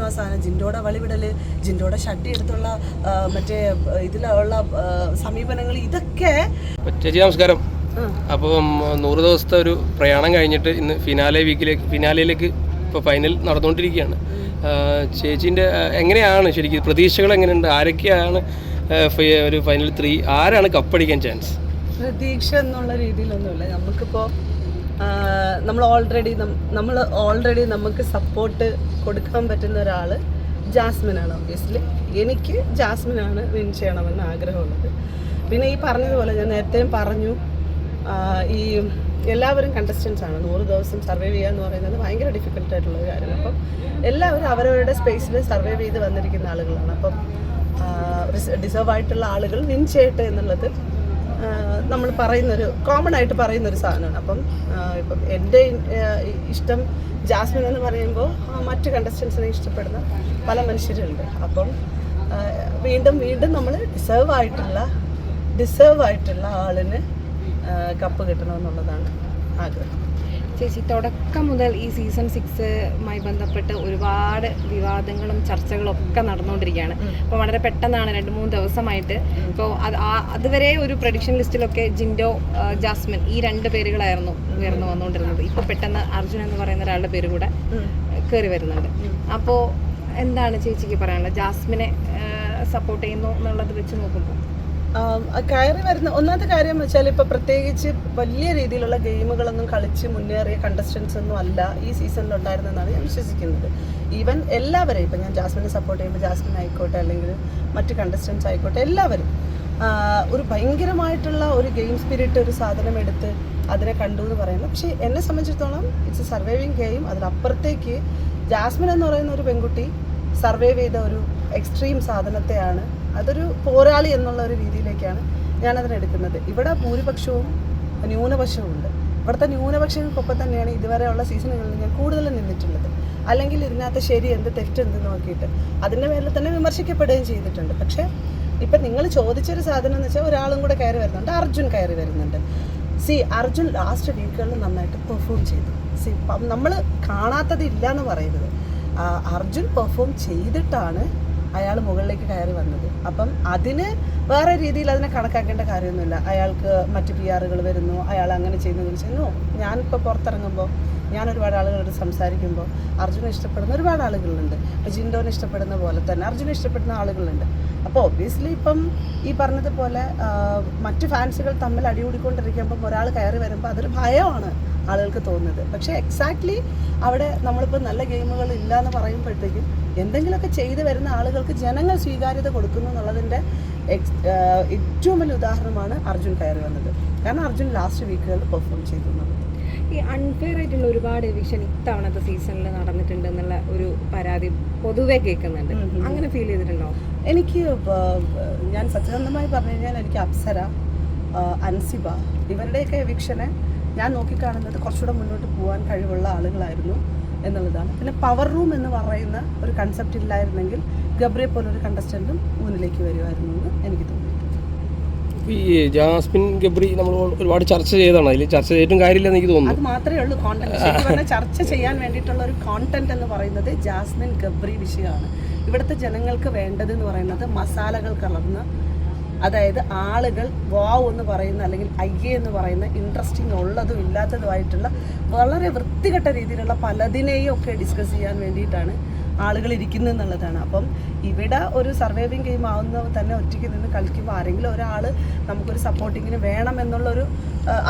ആ സാധനം, ജിൻഡോയുടെ വളിവിടല്, ജിൻഡോയുടെ ഷട്ടി എടുത്തുള്ള മറ്റേ ഇതിലുള്ള സമീപനങ്ങൾ, ഇതൊക്കെ. ചേച്ചി നമസ്കാരം. അപ്പം 100 ദിവസത്തെ ഒരു പ്രയാണം കഴിഞ്ഞിട്ട് ഇന്ന് ഫിനാലയിലേക്ക് ഇപ്പോൾ ഫൈനൽ നടന്നുകൊണ്ടിരിക്കുകയാണ്. ചേച്ചീൻ്റെ എങ്ങനെയാണ് ശരിക്കും പ്രതീക്ഷകൾ എങ്ങനെയുണ്ട്? ആരൊക്കെയാണ് ഒരു ഫൈനൽ 3 ആരാണ് കപ്പടിക്കാൻ ചാൻസ്? പ്രതീക്ഷ എന്നുള്ള രീതിയിലൊന്നുമില്ല. നമുക്കിപ്പോൾ നമ്മൾ ഓൾറെഡി നമുക്ക് സപ്പോർട്ട് കൊടുക്കാൻ പറ്റുന്ന ഒരാൾ ജാസ്മിനാണ്. ഒബ്വിയസ്ലി എനിക്ക് ജാസ്മിനാണ് വിൻ ചെയ്യണമെന്ന് ആഗ്രഹമുള്ളത്. പിന്നെ ഈ പറഞ്ഞതുപോലെ ഞാൻ നേരത്തെയും പറഞ്ഞു, ഈ എല്ലാവരും കണ്ടസ്റ്റൻസ് ആണ്. 100 ദിവസം സർവൈവ് ചെയ്യുക എന്ന് പറയുന്നത് ഭയങ്കര ഡിഫിക്കൽട്ടായിട്ടുള്ളൊരു കാര്യമാണ്. അപ്പം എല്ലാവരും അവരവരുടെ സ്പേസിൽ സർവൈവ് ചെയ്ത് വന്നിരിക്കുന്ന ആളുകളാണ്. അപ്പം ഡിസേർവ് ആയിട്ടുള്ള ആളുകൾ വിൻ ചെയ്യട്ടെ എന്നുള്ളത് നമ്മൾ കോമൺ ആയിട്ട് പറയുന്നൊരു സാധനമാണ്. അപ്പം ഇപ്പം എൻ്റെ ഇഷ്ടം ജാസ്മിൻ എന്ന് പറയുമ്പോൾ മറ്റ് കണ്ടസ്റ്റൻസിനെ ഇഷ്ടപ്പെടുന്ന പല മനുഷ്യരുണ്ട്. അപ്പം വീണ്ടും നമ്മൾ ഡിസേർവ് ആയിട്ടുള്ള ആളിന് കപ്പ് കിട്ടണമെന്നുള്ളതാണ് ആഗ്രഹം. ചേച്ചി, തുടക്കം മുതൽ ഈ സീസൺ 6മായി ബന്ധപ്പെട്ട് ഒരുപാട് വിവാദങ്ങളും ചർച്ചകളും ഒക്കെ നടന്നുകൊണ്ടിരിക്കുകയാണ്. അപ്പോൾ വളരെ പെട്ടെന്നാണ് 2-3 ദിവസമായിട്ട് ഇപ്പോൾ അതുവരെ ഒരു പ്രഡിക്ഷൻ ലിസ്റ്റിലൊക്കെ ജിൻഡോ, ജാസ്മിൻ ഈ 2 പേരുകളായിരുന്നു ഉയർന്നു വന്നുകൊണ്ടിരുന്നത്. ഇപ്പോൾ പെട്ടെന്ന് അർജുൻ എന്ന് പറയുന്ന ഒരാളുടെ പേര് കൂടെ കയറി വരുന്നുണ്ട്. അപ്പോൾ എന്താണ് ചേച്ചിക്ക് പറയാനുള്ളത്? ജാസ്മിനെ സപ്പോർട്ട് ചെയ്യുന്നു എന്നുള്ളത് വെച്ച് നോക്കുമ്പോൾ കയറി വരുന്ന ഒന്നാമത്തെ കാര്യം എന്ന് വെച്ചാൽ, ഇപ്പോൾ പ്രത്യേകിച്ച് വലിയ രീതിയിലുള്ള ഗെയിമുകളൊന്നും കളിച്ച് മുന്നേറിയ കണ്ടസ്റ്റൻസ് ഒന്നും അല്ല ഈ സീസണിലുണ്ടായിരുന്നെന്നാണ് ഞാൻ വിശ്വസിക്കുന്നത്. ഈവൻ എല്ലാവരെയും, ഇപ്പം ഞാൻ ജാസ്മിനെ സപ്പോർട്ട് ചെയ്യുമ്പോൾ ജാസ്മിൻ ആയിക്കോട്ടെ, അല്ലെങ്കിൽ മറ്റ് കണ്ടസ്റ്റൻസ് ആയിക്കോട്ടെ, എല്ലാവരും ഒരു ഭയങ്കരമായിട്ടുള്ള ഒരു ഗെയിം സ്പിരിറ്റ് ഒരു സാധനം എടുത്ത് അതിനെ കണ്ടു എന്ന് പറയുന്നത്. പക്ഷേ എന്നെ സംബന്ധിച്ചിടത്തോളം ഇറ്റ്സ് എ സർവൈവിങ് ഗെയിം. അതിനപ്പുറത്തേക്ക് ജാസ്മിൻ എന്ന് പറയുന്ന ഒരു പെൺകുട്ടി സർവൈവ് ചെയ്ത ഒരു എക്സ്ട്രീം സാധനത്തെയാണ്, അതൊരു പോരാളി എന്നുള്ള ഒരു രീതിയിലേക്കാണ് ഞാനതിനെടുക്കുന്നത്. ഇവിടെ ഭൂരിപക്ഷവും ന്യൂനപക്ഷവും ഉണ്ട്. ഇവിടുത്തെ ന്യൂനപക്ഷങ്ങൾക്കൊപ്പം തന്നെയാണ് ഇതുവരെയുള്ള സീസണുകളിൽ ഞാൻ കൂടുതൽ നിന്നിട്ടുള്ളത്. അല്ലെങ്കിൽ ഇതിനകത്ത് ശരി എന്ത് തെറ്റെന്ത് നോക്കിയിട്ട് അതിൻ്റെ പേരിൽ തന്നെ വിമർശിക്കപ്പെടുകയും ചെയ്തിട്ടുണ്ട്. പക്ഷേ ഇപ്പം നിങ്ങൾ ചോദിച്ചൊരു സാധനം എന്ന് വെച്ചാൽ ഒരാളും കൂടെ കയറി വരുന്നുണ്ട്, അർജുൻ കയറി വരുന്നുണ്ട്. അർജുൻ ലാസ്റ്റ് വീക്കുകളിൽ നന്നായിട്ട് പെർഫോം ചെയ്തു. നമ്മൾ കാണാത്തത് ഇല്ല എന്ന് പറയരുത്. അർജുൻ പെർഫോം ചെയ്തിട്ടാണ് അയാൾ മുകളിലേക്ക് കയറി വന്നത്. അപ്പം അതിന് വേറെ രീതിയിൽ അതിനെ കണക്കാക്കേണ്ട കാര്യമൊന്നുമില്ല. അയാൾക്ക് മറ്റ് PR വരുന്നു, അയാൾ അങ്ങനെ ചെയ്യുന്നു. ഞാനിപ്പോൾ പുറത്തിറങ്ങുമ്പോൾ ഞാൻ ഒരുപാട് ആളുകളോട് സംസാരിക്കുമ്പോൾ അർജുനെ ഇഷ്ടപ്പെടുന്ന ഒരുപാട് ആളുകളുണ്ട്. ഇപ്പോൾ ജിൻഡോനെ ഇഷ്ടപ്പെടുന്ന പോലെ തന്നെ അർജുനെ ഇഷ്ടപ്പെടുന്ന ആളുകളുണ്ട്. അപ്പോൾ ഒബ്വിയസ്ലി ഇപ്പം ഈ പറഞ്ഞതുപോലെ മറ്റ് ഫാൻസുകൾ തമ്മിൽ അടികൂടിക്കൊണ്ടിരിക്കുമ്പം ഒരാൾ കയറി വരുമ്പോൾ അതൊരു ഭയമാണ് ആളുകൾക്ക് തോന്നുന്നത്. പക്ഷേ എക്സാക്ട്ലി അവിടെ നമ്മളിപ്പോൾ നല്ല ഗെയിമുകൾ ഇല്ല എന്ന് പറയുമ്പോഴത്തേക്കും എന്തെങ്കിലുമൊക്കെ ചെയ്ത് വരുന്ന ആളുകൾക്ക് ജനങ്ങൾ സ്വീകാര്യത കൊടുക്കുന്നു എന്നുള്ളതിൻ്റെ ഏറ്റവും വലിയ ഉദാഹരണമാണ് അർജുൻ കയറി വന്നത്. കാരണം അർജുൻ ലാസ്റ്റ് വീക്കുകളിൽ പെർഫോം ചെയ്തു എന്നുള്ളത്. ഈ അൺഫെയർ ആയിട്ടുള്ള ഒരുപാട് എവിക്ഷൻ ഇത്തവണത്തെ സീസണിൽ നടന്നിട്ടുണ്ട് എന്നുള്ള ഒരു പരാതി പൊതുവെ കേൾക്കുന്നുണ്ട്. അങ്ങനെ ഫീൽ ചെയ്തിട്ടുണ്ടോ? എനിക്ക് ഞാൻ സത്യസന്ധമായി പറഞ്ഞു കഴിഞ്ഞാൽ എനിക്ക് അപ്സര, അൻസിബ ഇവരുടെയൊക്കെ എവിക്ഷനെ ഞാൻ നോക്കിക്കാണുന്നത് കുറച്ചുകൂടെ മുന്നോട്ട് പോകാൻ കഴിവുള്ള ആളുകളായിരുന്നു എന്നുള്ളതാണ്. പിന്നെ പവർ റൂം എന്ന് പറയുന്ന ഒരു കൺസെപ്റ്റ് ഇല്ലായിരുന്നെങ്കിൽ ഗബ്രിയെ പോലൊരു കണ്ടസ്റ്റൻറ്റും മുന്നിലേക്ക് വരുമായിരുന്നു എന്ന് എനിക്ക് തോന്നുന്നു. ഈ ജാസ്മിൻ ഗബ്രി നമ്മൾ ഒരുപാട് ചർച്ച ചെയ്തതാണ്. അതിൽ ചർച്ച ചെയ്തിട്ടും കാര്യമില്ലെന്ന് എനിക്ക് തോന്നുന്നു. അത് മാത്രമേ ഉള്ളൂ കോണ്ടന്റ്. ശരിക്കും പറഞ്ഞാൽ ചർച്ച ചെയ്യാൻ വേണ്ടിയിട്ടുള്ള ഒരു കോണ്ടന്റ് എന്ന് പറയുന്നത് ജാസ്മിൻ ഗബ്രി വിഷയമാണ്. ഇവിടുത്തെ ജനങ്ങൾക്ക് വേണ്ടത് എന്ന് പറയുന്നത് മസാലകൾ കലർന്ന, അതായത് ആളുകൾ വാവ് എന്ന് പറയുന്ന അല്ലെങ്കിൽ അയ്യേ എന്ന് പറയുന്ന ഇൻട്രസ്റ്റിംഗ് ഉള്ളതും ഇല്ലാത്തതുമായിട്ടുള്ള വളരെ വൃത്തികെട്ട രീതിയിലുള്ള പലതിനെയും ഒക്കെ ഡിസ്കസ് ചെയ്യാൻ വേണ്ടിയിട്ടാണ് ആളുകൾ ഇരിക്കുന്നത് എന്നുള്ളതാണ്. അപ്പം ഇവിടെ ഒരു സർവൈവിങ് ഗെയിം ആവുന്ന തന്നെ ഒറ്റയ്ക്ക് നിന്ന് കളിക്കുമ്പോൾ ആരെങ്കിലും ഒരാൾ നമുക്കൊരു സപ്പോർട്ടിങ്ങിന് വേണം എന്നുള്ളൊരു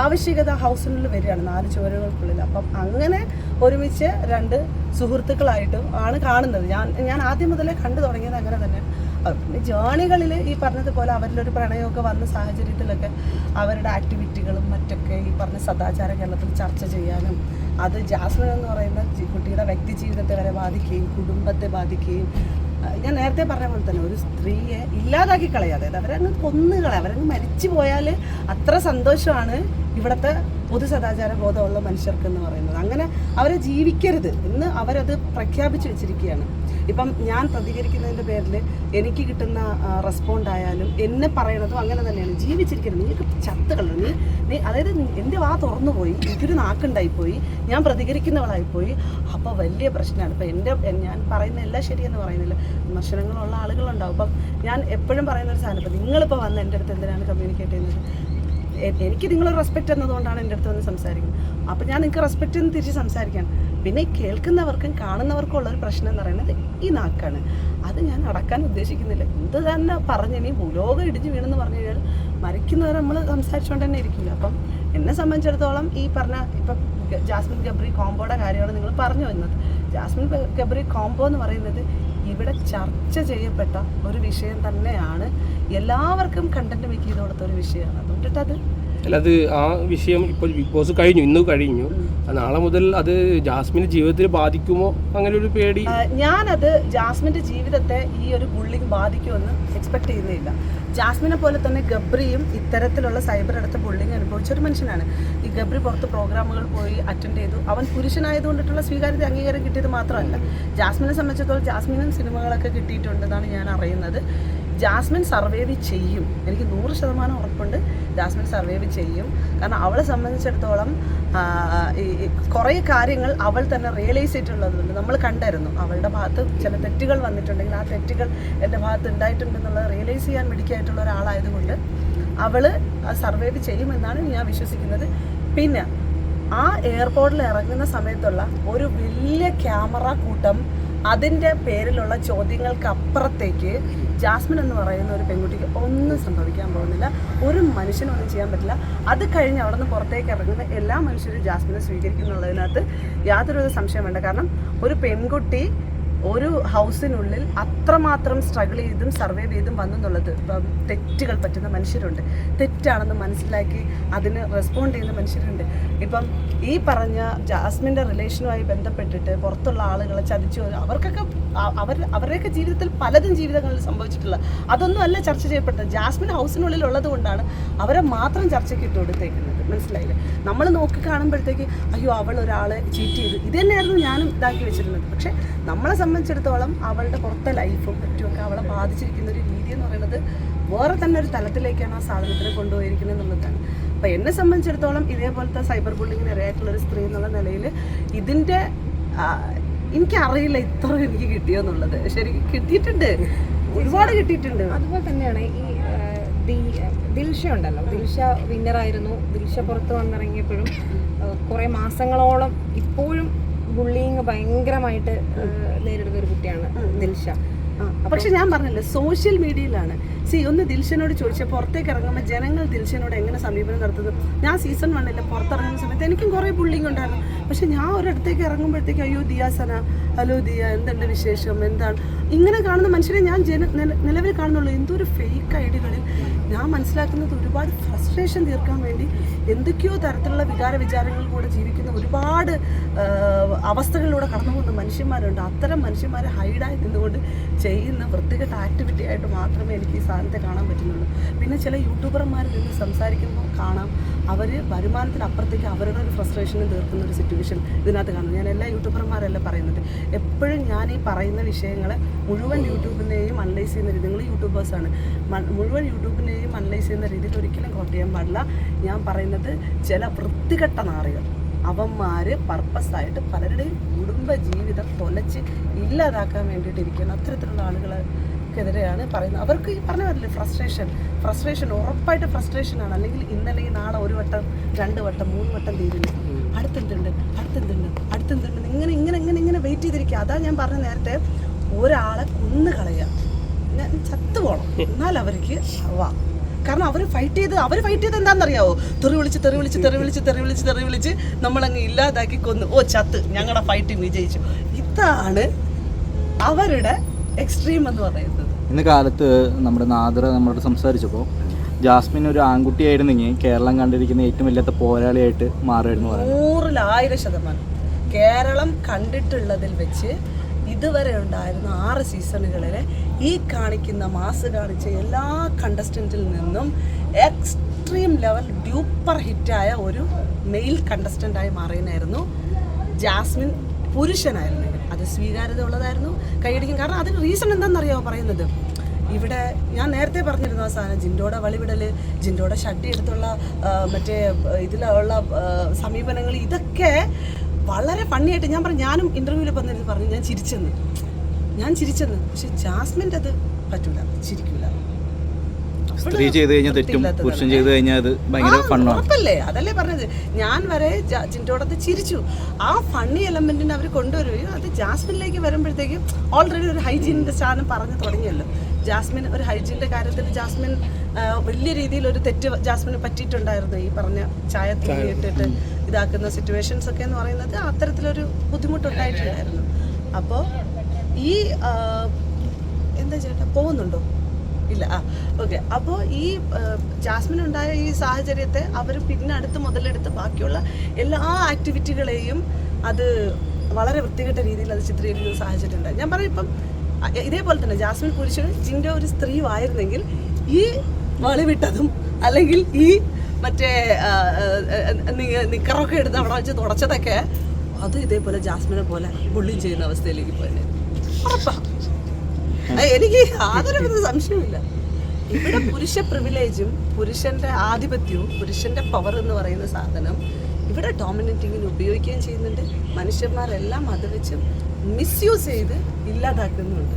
ആവശ്യകത ഹൗസിനുള്ളിൽ വരികയാണ് 4 ചുവരുകൾക്കുള്ളിൽ. അപ്പം അങ്ങനെ ഒരുമിച്ച് 2 സുഹൃത്തുക്കളായിട്ടും ആണ് കാണുന്നത്. ഞാൻ ആദ്യം മുതലേ കണ്ടു തുടങ്ങിയത് അങ്ങനെ തന്നെ. പിന്നെ ജേണികളിൽ ഈ പറഞ്ഞതുപോലെ അവരിലൊരു പ്രണയമൊക്കെ വന്ന സാഹചര്യത്തിലൊക്കെ അവരുടെ ആക്ടിവിറ്റികളും മറ്റൊക്കെ ഈ പറഞ്ഞ സദാചാര കേരളത്തിൽ ചർച്ച ചെയ്യാനും അത് ജാസ്മിൻ എന്ന് പറയുന്ന കുട്ടിയുടെ വ്യക്തി ജീവിതത്തെ വരെ ബാധിക്കുകയും കുടുംബത്തെ ബാധിക്കുകയും, ഞാൻ നേരത്തെ പറഞ്ഞ പോലെ തന്നെ ഒരു സ്ത്രീയെ ഇല്ലാതാക്കി കളയാതെ അവരങ്ങ് കൊന്നുകളെ, അവരങ്ങ് മരിച്ചു പോയാൽ അത്ര സന്തോഷമാണ് ഇവിടുത്തെ പൊതു സദാചാര ബോധമുള്ള മനുഷ്യർക്ക് എന്ന് പറയുന്നത്. അങ്ങനെ അവരെ ജീവിക്കരുത് എന്ന് അവരത് പ്രഖ്യാപിച്ചു വെച്ചിരിക്കുകയാണ്. ഇപ്പം ഞാൻ പ്രതികരിക്കുന്നതിൻ്റെ പേരിൽ എനിക്ക് കിട്ടുന്ന റെസ്പോണ്ട് ആയാലും എന്നെ പറയണതും അങ്ങനെ തന്നെയാണ്. ജീവിച്ചിരിക്കുന്നത് നിങ്ങൾക്ക് ചത്തുകളോ നീ അതായത് എൻ്റെ വാ തുറന്നു പോയി, എനിക്കൊരു നാക്കുണ്ടായിപ്പോയി, ഞാൻ പ്രതികരിക്കുന്നവളായിപ്പോയി, അപ്പോൾ വലിയ പ്രശ്നമാണ്. ഇപ്പം ഞാൻ പറയുന്ന എല്ലാം ശരിയെന്ന് പറയുന്നില്ല, വിമർശനങ്ങളുള്ള ആളുകളുണ്ടാവും. അപ്പം ഞാൻ എപ്പോഴും പറയുന്ന ഒരു സാധനം, ഇപ്പം നിങ്ങളിപ്പോൾ വന്ന് എൻ്റെ അടുത്ത് എന്തിനാണ് കമ്മ്യൂണിക്കേറ്റ് ചെയ്യുന്നത്? എനിക്ക് നിങ്ങളൊരു റെസ്പെക്റ്റ് എന്നതുകൊണ്ടാണ് എൻ്റെ അടുത്ത് വന്ന് സംസാരിക്കുന്നത്. അപ്പോൾ ഞാൻ നിങ്ങൾക്ക് റെസ്പെക്റ്റ് എന്ന് തിരിച്ച് സംസാരിക്കാൻ. പിന്നെ കേൾക്കുന്നവർക്കും കാണുന്നവർക്കും ഉള്ളൊരു പ്രശ്നം എന്ന് പറയുന്നത് ഈ നാക്കാണ്. അത് ഞാൻ അടക്കാൻ ഉദ്ദേശിക്കുന്നില്ല. എന്ത് തന്നെ പറഞ്ഞ് ഇനി ഭൂലോകം ഇടിഞ്ഞ് വീണെന്ന് പറഞ്ഞു കഴിഞ്ഞാൽ മരിക്കുന്നവരെ നമ്മൾ സംസാരിച്ചുകൊണ്ട് തന്നെ ഇരിക്കില്ല. അപ്പം എന്നെ സംബന്ധിച്ചിടത്തോളം ഈ പറഞ്ഞ ഇപ്പം ജാസ്മിൻ ഗബ്രി കോംബോയുടെ കാര്യമാണ് നിങ്ങൾ പറഞ്ഞു വന്നത്. ജാസ്മിൻ ഗബ്രി കോംബോ എന്ന് പറയുന്നത് ഇവിടെ ചർച്ച ചെയ്യപ്പെട്ട ഒരു വിഷയം തന്നെയാണ്. എല്ലാവർക്കും കണ്ടന്റ് മേക്ക് ചെയ്ത് കൊടുത്ത ഒരു വിഷയമാണ്. അതുകൊണ്ടിട്ട് അത് ആ വിഷയം ഇപ്പോൾ ബിഗ് ബോസ് കഴിഞ്ഞു, ഇന്ന് കഴിഞ്ഞു. നാളെ മുതൽ അത് ജാസ്മിൻ്റെ ജീവിതത്തിൽ ബാധിക്കുമോ അങ്ങനെ ഒരു പേടി? ഞാനത് ജാസ്മിൻ്റെ ജീവിതത്തെ ഈ ഒരു ബുള്ളിങ് ബാധിക്കുമെന്ന് എക്സ്പെക്ട് ചെയ്യുന്നില്ല. ജാസ്മിനെ പോലെ തന്നെ ഗബ്രിയും ഇത്തരത്തിലുള്ള സൈബർ അടുത്ത ബുള്ളിങ് അനുഭവിച്ച ഒരു മനുഷ്യനാണ്. ഈ ഗബ്രി പുറത്ത് പ്രോഗ്രാമുകൾ പോയി അറ്റൻഡ് ചെയ്തു. അവൻ പുരുഷനായതുകൊണ്ടിട്ടുള്ള സ്വീകാര്യത അംഗീകാരം കിട്ടിയത് മാത്രമല്ല, ജാസ്മിനെ സംബന്ധിച്ചിടത്തോളം ജാസ്മിനും സിനിമകളൊക്കെ കിട്ടിയിട്ടുണ്ടെന്നാണ് ഞാൻ അറിയുന്നത്. ജാസ്മിൻ സർവൈവ് ചെയ്യും, എനിക്ക് 100% ഉറപ്പുണ്ട്. ജാസ്മിൻ സർവൈവ് ചെയ്യും. കാരണം അവളെ സംബന്ധിച്ചിടത്തോളം കുറേ കാര്യങ്ങൾ അവൾ തന്നെ റിയലൈസ് ചെയ്തിട്ടുള്ളതുകൊണ്ട് നമ്മൾ കണ്ടായിരുന്നു. അവളുടെ ഭാഗത്ത് ചില തെറ്റുകൾ വന്നിട്ടുണ്ടെങ്കിൽ ആ തെറ്റുകൾ എൻ്റെ ഭാഗത്ത് ഉണ്ടായിട്ടുണ്ടെന്നുള്ളത് റിയലൈസ് ചെയ്യാൻ മിടുക്കിയായിട്ടുള്ള ഒരാളായതുകൊണ്ട് അവൾ സർവൈവ് ചെയ്യുമെന്നാണ് ഞാൻ വിശ്വസിക്കുന്നത്. പിന്നെ ആ എയർപോർട്ടിൽ ഇറങ്ങുന്ന സമയത്തുള്ള ഒരു വലിയ ക്യാമറ കൂട്ടം, അതിൻ്റെ പേരിലുള്ള ചോദ്യങ്ങൾക്ക് അപ്പുറത്തേക്ക് ജാസ്മിൻ എന്ന് പറയുന്ന ഒരു പെൺകുട്ടിക്ക് ഒന്നും സംഭവിക്കാൻ പോകുന്നില്ല. ഒരു മനുഷ്യനൊന്നും ചെയ്യാൻ പറ്റില്ല. അത് കഴിഞ്ഞ് അവിടെ നിന്ന് പുറത്തേക്ക് ഇറങ്ങുന്ന എല്ലാ മനുഷ്യരും ജാസ്മിനെ സ്വീകരിക്കുന്നുള്ളതിനകത്ത് യാതൊരു സംശയം വേണ്ട. കാരണം ഒരു പെൺകുട്ടി ഒരു ഹൗസിനുള്ളിൽ അത്രമാത്രം സ്ട്രഗിൾ ചെയ്തും സർവൈവ് ചെയ്തും വന്നെന്നുള്ളത്. ഇപ്പം തെറ്റുകൾ പറ്റുന്ന മനുഷ്യരുണ്ട്, തെറ്റാണെന്ന് മനസ്സിലാക്കി അതിന് റെസ്പോണ്ട് ചെയ്യുന്ന മനുഷ്യരുണ്ട്. ഇപ്പം ഈ പറഞ്ഞ ജാസ്മിൻ്റെ റിലേഷനുമായി ബന്ധപ്പെട്ടിട്ട് പുറത്തുള്ള ആളുകളെ ചതിച്ചു, അവർക്കൊക്കെ അവരുടെയൊക്കെ ജീവിതത്തിൽ പലതും ജീവിതങ്ങളിൽ സംഭവിച്ചിട്ടുള്ള അതൊന്നും അല്ല ചർച്ച ചെയ്യപ്പെട്ടത്. ജാസ്മിൻ ഹൗസിനുള്ളിൽ ഉള്ളത് കൊണ്ടാണ് അവരെ മാത്രം ചർച്ചയ്ക്ക് ഇട്ട് കൊടുത്തേക്കുന്നത്. മനസ്സിലായില്ലേ? നമ്മൾ നോക്കി കാണുമ്പോഴത്തേക്ക് അയ്യോ അവൾ ഒരാളെ ചീറ്റ് ചെയ്തു, ഇത് തന്നെയായിരുന്നു ഞാനും ഇതാക്കി വെച്ചിരുന്നത്. പക്ഷെ നമ്മളെ സംബന്ധിച്ചിടത്തോളം അവളുടെ പുറത്തെ ലൈഫും മറ്റുമൊക്കെ അവളെ ബാധിച്ചിരിക്കുന്ന ഒരു രീതി എന്ന് പറയുന്നത് വേറെ തന്നെ ഒരു തലത്തിലേക്കാണ് ആ സാധനത്തിനെ കൊണ്ടുപോയിരിക്കുന്നത് എന്നുള്ളതാണ്. അപ്പോൾ എന്നെ സംബന്ധിച്ചിടത്തോളം ഇതേപോലത്തെ സൈബർ ബുള്ളിങ്ങിന് ഇരയായിട്ടുള്ളൊരു സ്ത്രീ എന്നുള്ള നിലയിൽ ഇതിൻ്റെ എനിക്കറിയില്ല ഇത്ര എനിക്ക് കിട്ടിയോ എന്നുള്ളത്. ശരിക്കും കിട്ടിയിട്ടുണ്ട്, ഒരുപാട് കിട്ടിയിട്ടുണ്ട്. അതുപോലെ തന്നെയാണ് ഈ ദിൽഷ ഉണ്ടല്ലോ, ദിൽഷ വിന്നറായിരുന്നു. ദിൽഷ പുറത്ത് വന്നിറങ്ങിയപ്പോഴും കുറേ മാസങ്ങളോളം ഇപ്പോഴും ബുള്ളിങ് ഭയങ്കരമായിട്ട് നേരിടുന്ന ഒരു കുട്ടിയാണ് ദിൽഷ. പക്ഷെ ഞാൻ പറഞ്ഞില്ലേ, സോഷ്യൽ മീഡിയയിലാണ്. ഒന്ന് ദിൽഷനോട് ചോദിച്ചാൽ പുറത്തേക്ക് ഇറങ്ങുമ്പോൾ ജനങ്ങൾ ദിൽഷനോട് എങ്ങനെ സമീപനം നടത്തുന്നു. ഞാൻ സീസൺ 1 പുറത്തിറങ്ങുന്ന സമയത്ത് എനിക്കും കുറേ ബുള്ളിങ് ഉണ്ടായിരുന്നു. പക്ഷെ ഞാൻ ഒരിടത്തേക്ക് ഇറങ്ങുമ്പോഴത്തേക്ക് അയ്യോ ദിയാസന, ഹലോ ദിയ, എന്തുണ്ട് വിശേഷം, എന്താണ്, ഇങ്ങനെ കാണുന്ന മനുഷ്യരെ ഞാൻ നിലവിൽ കാണുന്നുള്ളൂ. എന്തൊരു ഫേക്ക് ഐഡികളിൽ ഞാൻ മനസ്സിലാക്കുന്നത് ഒരുപാട് ഫ്രസ്ട്രേഷൻ തീർക്കാൻ വേണ്ടി എന്തൊക്കെയോ തരത്തിലുള്ള വിചാരങ്ങളിൽ കൂടെ ജീവിക്കുന്ന ഒരുപാട് അവസ്ഥകളിലൂടെ കടന്നു പോകുന്ന മനുഷ്യന്മാരുണ്ട്. അത്തരം മനുഷ്യന്മാരെ ഹൈഡായി നിന്നുകൊണ്ട് ചെയ്യുന്ന വൃത്തികെട്ട ആക്ടിവിറ്റി ആയിട്ട് മാത്രമേ എനിക്ക് ഈ സാധനത്തെ കാണാൻ പറ്റുന്നുള്ളൂ. പിന്നെ ചില യൂട്യൂബർമാർ നിന്ന് സംസാരിക്കുമ്പോൾ കാണാം അവർ വരുമാനത്തിനപ്പുറത്തേക്ക് അവരുടെ ഒരു ഫ്രസ്ട്രേഷനും തീർക്കുന്ന ഒരു സിറ്റുവേഷൻ ഇതിനകത്ത് കാണും. ഞാൻ എല്ലാ യൂട്യൂബർമാരല്ല പറയുന്നത്. എപ്പോഴും ഞാൻ ഈ പറയുന്ന വിഷയങ്ങളെ മുഴുവൻ യൂട്യൂബിനെയും അനലൈസ് ചെയ്യുന്ന രീതി, നിങ്ങൾ യൂട്യൂബേഴ്സാണ്, മുഴുവൻ യൂട്യൂബിനെയും അനലൈസ് ചെയ്യുന്ന രീതിയിൽ ഒരിക്കലും കോട്ട് ചെയ്യാൻ പാടില്ല. ഞാൻ പറയുന്നത് ചില വൃത്തികെട്ട നാറികൾ, അവന്മാർ പർപ്പസായിട്ട് പലരുടെയും കുടുംബ ജീവിതം തൊലച്ച് ഇല്ലാതാക്കാൻ വേണ്ടിയിട്ടിരിക്കുന്ന അത്തരത്തിലുള്ള ആളുകൾക്കെതിരെയാണ് പറയുന്നത്. അവർക്ക് ഈ പറഞ്ഞ പറ്റില്ല ഫ്രസ്ട്രേഷൻ ഉറപ്പായിട്ട് ഫ്രസ്ട്രേഷനാണ്. അല്ലെങ്കിൽ ഇന്നല്ലെങ്കിൽ നാളെ 1 വട്ടം 2 വട്ടം 3 വട്ടം തീരുന്നു, അടുത്തെന്തുണ്ട് ഇങ്ങനെ ഇങ്ങനെ ഇങ്ങനെ ഇങ്ങനെ വെയിറ്റ് ചെയ്തിരിക്കുക. അതാ ഞാൻ പറഞ്ഞ നേരത്തെ, ഒരാളെ കൊന്നു കളയുക, ചത്തുപോകണം, എന്നാൽ അവർക്ക് ആവാം. കാരണം അവർ ഫൈറ്റ് ചെയ്ത് എന്താണെന്നറിയാവോ? തെറി വിളിച്ച് നമ്മളങ്ങ് ഇല്ലാതാക്കി കൊന്നു, ഓ ചത്ത്, ഞങ്ങളുടെ ഫൈറ്റിംഗ് വിജയിച്ചു. ഇതാണ് അവരുടെ എക്സ്ട്രീം എന്ന് പറയുന്നത്. ഇന്ന് കാലത്ത് നമ്മുടെ നാദർ നമ്മളോട് സംസാരിച്ചപ്പോൾ ജാസ്മിൻ ഒരു ആൺകുട്ടിയായിരുന്നെങ്കിൽ കേരളം കണ്ടിരിക്കുന്ന ഏറ്റവും വലിയ പോരാളിയായിട്ട് മാറുമായിരുന്നു. 100% കേരളം കണ്ടിട്ടുള്ളതിൽ വെച്ച് ഇതുവരെ ഉണ്ടായിരുന്ന 6 സീസണുകളിൽ ഈ കാണിക്കുന്ന മാസ് കാണിച്ച എല്ലാ കണ്ടസ്റ്റൻറ്റിൽ നിന്നും എക്സ്ട്രീം ലെവൽ ഡ്യൂപ്പർ ഹിറ്റായ ഒരു മെയിൽ കണ്ടസ്റ്റൻ്റായി മാറിയായിരുന്നു ജാസ്മിൻ പുരുഷനായിരുന്നെങ്കിൽ. അത് അത് സ്വീകാര്യത ഉള്ളതായിരുന്നു, കൈയടിക്കും. കാരണം അതിന് റീസൺ എന്താണെന്നറിയാമോ പറയുന്നത്? ഇവിടെ ഞാൻ നേരത്തെ പറഞ്ഞിരുന്നു ആ സാധനം, ജിൻഡോയുടെ വളിവിടല്, ജിൻഡോയുടെ ഷഡ്ഡി എടുത്തുള്ള മറ്റേ ഇതിലുള്ള സമീപനങ്ങൾ, ഇതൊക്കെ വളരെ ഫണ്ണിയായിട്ട് ഞാൻ പറഞ്ഞു. ഞാനും ഇൻ്റർവ്യൂവിൽ വന്നിരുന്നു പറഞ്ഞു ഞാൻ ചിരിച്ചെന്ന്. പക്ഷെ ജാസ്മിൻ്റെ അത് പറ്റൂല, ചിരിക്കൂല. സ്ത്രീ ചെയ്ത് കഴിഞ്ഞാൽ തെറ്റും, പുരുഷൻ ചെയ്ത് കഴിഞ്ഞാൽ അത് ഭയങ്കര ഫണ്ണാണ്. ഉറപ്പല്ലേ? അതല്ലേ പറഞ്ഞത്. ഞാൻ വരെ ജിൻഡോടത് ചിരിച്ചു. ആ ഫണ്ണി എലമെന്റിനെ അവർ കൊണ്ടുവരുകയും അത് ജാസ്മിനിലേക്ക് വരുമ്പോഴത്തേക്കും ഓൾറെഡി ഒരു ഹൈജീനിന്റെ സ്ഥാനം പറഞ്ഞു തുടങ്ങിയല്ലോ. ജാസ്മിൻ ഒരു ഹൈജീനിന്റെ കാര്യത്തിൽ ജാസ്മിൻ വലിയ രീതിയിൽ ഒരു തെറ്റ് ജാസ്മിന് പറ്റിയിട്ടുണ്ടായിരുന്നു. ഈ പറഞ്ഞ ചായ തൂങ്ങിയിട്ടിട്ട് ഇതാക്കുന്ന സിറ്റുവേഷൻസ് ഒക്കെ എന്ന് പറയുന്നത് അത്തരത്തിലൊരു ബുദ്ധിമുട്ടുണ്ടായിട്ടുണ്ടായിരുന്നു. അപ്പോൾ ഈ എന്താ ചേട്ടാ പോകുന്നുണ്ടോ? ഇല്ല. ഓക്കെ. അപ്പോൾ ഈ ജാസ്മിനുണ്ടായ ഈ സാഹചര്യത്തെ അവർ പിന്നെ അടുത്ത് മുതലെടുത്ത് ബാക്കിയുള്ള എല്ലാ ആക്ടിവിറ്റികളെയും അത് വളരെ വൃത്തികെട്ട രീതിയിൽ അത് ചിത്രീകരിക്കുന്ന സാഹചര്യം ഉണ്ടായി. ഞാൻ പറയും ഇപ്പം ഇതേപോലെ തന്നെ ജാസ്മിൻ പുരുഷനും ജിൻഡോ ഒരു സ്ത്രീയുമായിരുന്നെങ്കിൽ ഈ വളിവിട്ടതും അല്ലെങ്കിൽ ഈ മറ്റേ നിക്കറൊക്കെ എടുത്ത് അവിടെ വെച്ച് തുടച്ചതൊക്കെ അത് ഇതേപോലെ ജാസ്മിനെ പോലെ ബുള്ളിങ് ചെയ്യുന്ന അവസ്ഥയിലേക്ക് പോയത് ഉറപ്പാ. എനിക്ക് യാതൊരു സംശയമില്ല. ഇവിടെ പുരുഷ പ്രിവിലേജും പുരുഷന്റെ ആധിപത്യവും പുരുഷന്റെ പവർ എന്ന് പറയുന്ന സാധനം ഇവിടെ ഡോമിനേറ്റിങ്ങിന് ഉപയോഗിക്കുകയും ചെയ്യുന്നുണ്ട്. മനുഷ്യന്മാരെല്ലാം അത് വെച്ച് മിസ്യൂസ് ചെയ്ത് ഇല്ലാതാക്കുന്നുണ്ട്.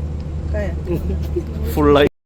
ഫുള്ളായി